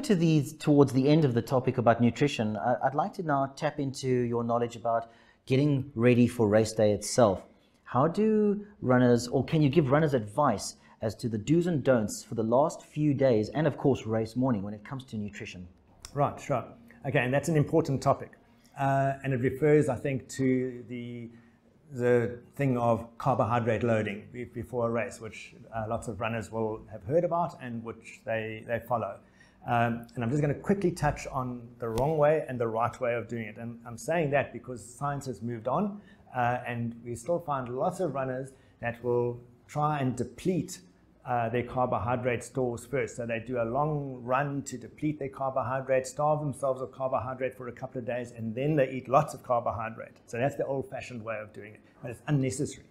towards the end of the topic about nutrition, I'd like to now tap into your knowledge about getting ready for race day itself. How do runners, or can you give runners advice as to the do's and don'ts for the last few days and of course race morning when it comes to nutrition? Right, sure. Okay, and that's an important topic. And it refers, I think, to the thing of carbohydrate loading before a race, which lots of runners will have heard about and which they follow. And I'm just going to quickly touch on the wrong way and the right way of doing it. And I'm saying that because science has moved on, and we still find lots of runners that will try and deplete their carbohydrate stores first. So they do a long run to deplete their carbohydrate, starve themselves of carbohydrate for a couple of days, and then they eat lots of carbohydrate. So that's the old-fashioned way of doing it, but it's unnecessary.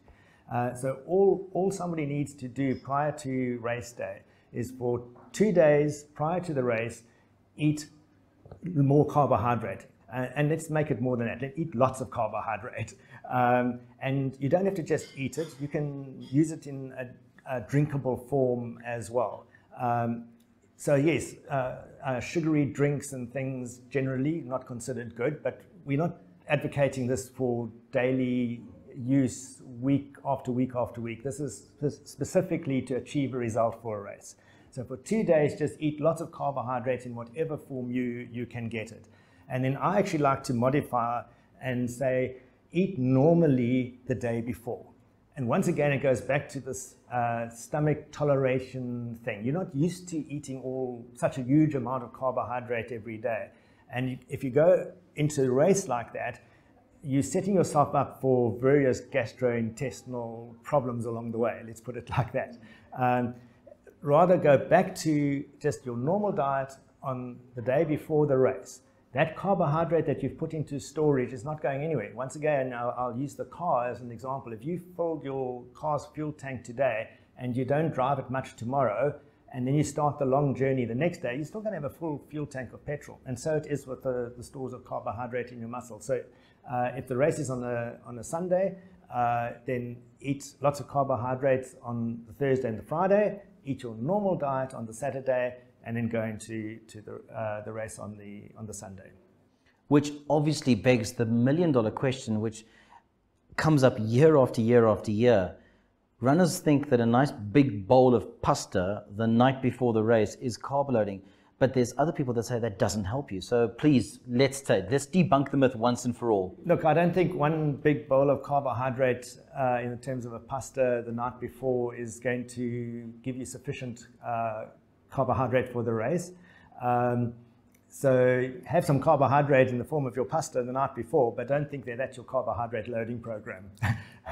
So all somebody needs to do prior to race day is for 2 days prior to the race, eat more carbohydrate. And let's make it more than that. Let's eat lots of carbohydrate. And you don't have to just eat it. You can use it in a drinkable form as well. So yes, sugary drinks and things generally not considered good, but we're not advocating this for daily use week after week after week. This is specifically to achieve a result for a race. So for 2 days, just eat lots of carbohydrates in whatever form you can get it. And then I actually like to modify and say, eat normally the day before. And once again, it goes back to this stomach toleration thing. You're not used to eating such a huge amount of carbohydrate every day. And if you go into a race like that, you're setting yourself up for various gastrointestinal problems along the way. Let's put it like that. Rather go back to just your normal diet on the day before the race. That carbohydrate that you've put into storage is not going anywhere. Once again, I'll use the car as an example. If you filled your car's fuel tank today and you don't drive it much tomorrow, and then you start the long journey the next day, you're still going to have a full fuel tank of petrol. And so it is with the stores of carbohydrate in your muscle. So if the race is on a Sunday, then eat lots of carbohydrates on the Thursday and the Friday, eat your normal diet on the Saturday, and then go into the race on the Sunday. Which obviously begs the million-dollar question, which comes up year after year after year. Runners think that a nice big bowl of pasta the night before the race is carb loading, but there's other people that say that doesn't help you. So please, let's debunk the myth once and for all. Look, I don't think one big bowl of carbohydrate in terms of a pasta the night before is going to give you sufficient carbohydrate for the race. So have some carbohydrate in the form of your pasta the night before, but don't think that that's your carbohydrate loading program.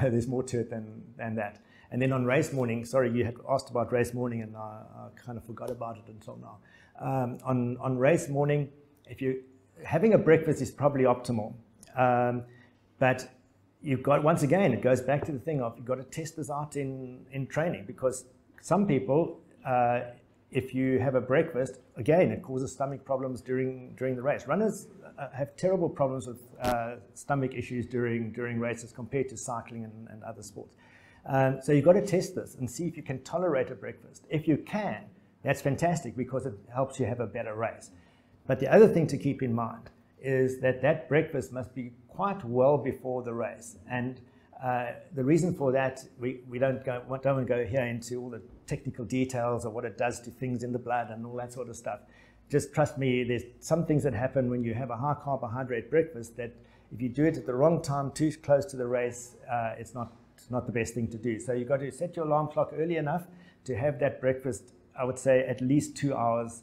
There's more to it than that. And then on race morning, sorry, you had asked about race morning and I kind of forgot about it until now. On race morning, having a breakfast is probably optimal. But you've got, once again, it goes back to the thing of you've got to test this out in training, because some people, if you have a breakfast, again, it causes stomach problems during the race. Runners have terrible problems with stomach issues during races compared to cycling and other sports. So you've got to test this and see if you can tolerate a breakfast. If you can, that's fantastic because it helps you have a better race. But the other thing to keep in mind is that breakfast must be quite well before the race. And the reason for that, we don't want to go here into all the technical details of what it does to things in the blood and all that sort of stuff. Just trust me, there's some things that happen when you have a high carbohydrate breakfast that if you do it at the wrong time, too close to the race, it's not the best thing to do. So you've got to set your alarm clock early enough to have that breakfast, I would say, at least 2 hours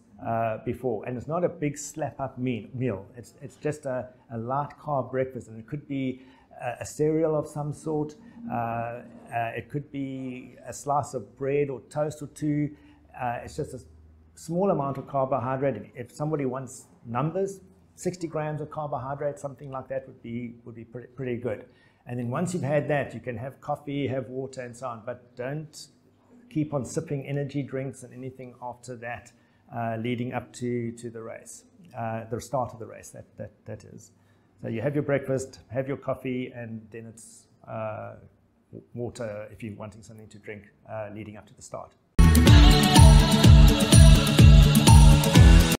before. And it's not a big slap-up meal. It's just a light carb breakfast, and it could be a cereal of some sort. It could be a slice of bread or toast or two. It's just a small amount of carbohydrate. If somebody wants numbers, 60 grams of carbohydrate, something like that would be pretty good. And then once you've had that, you can have coffee, have water, and so on. But don't keep on sipping energy drinks and anything after that, leading up to the race, the start of the race. That is. So you have your breakfast, have your coffee, and then it's water if you're wanting something to drink leading up to the start.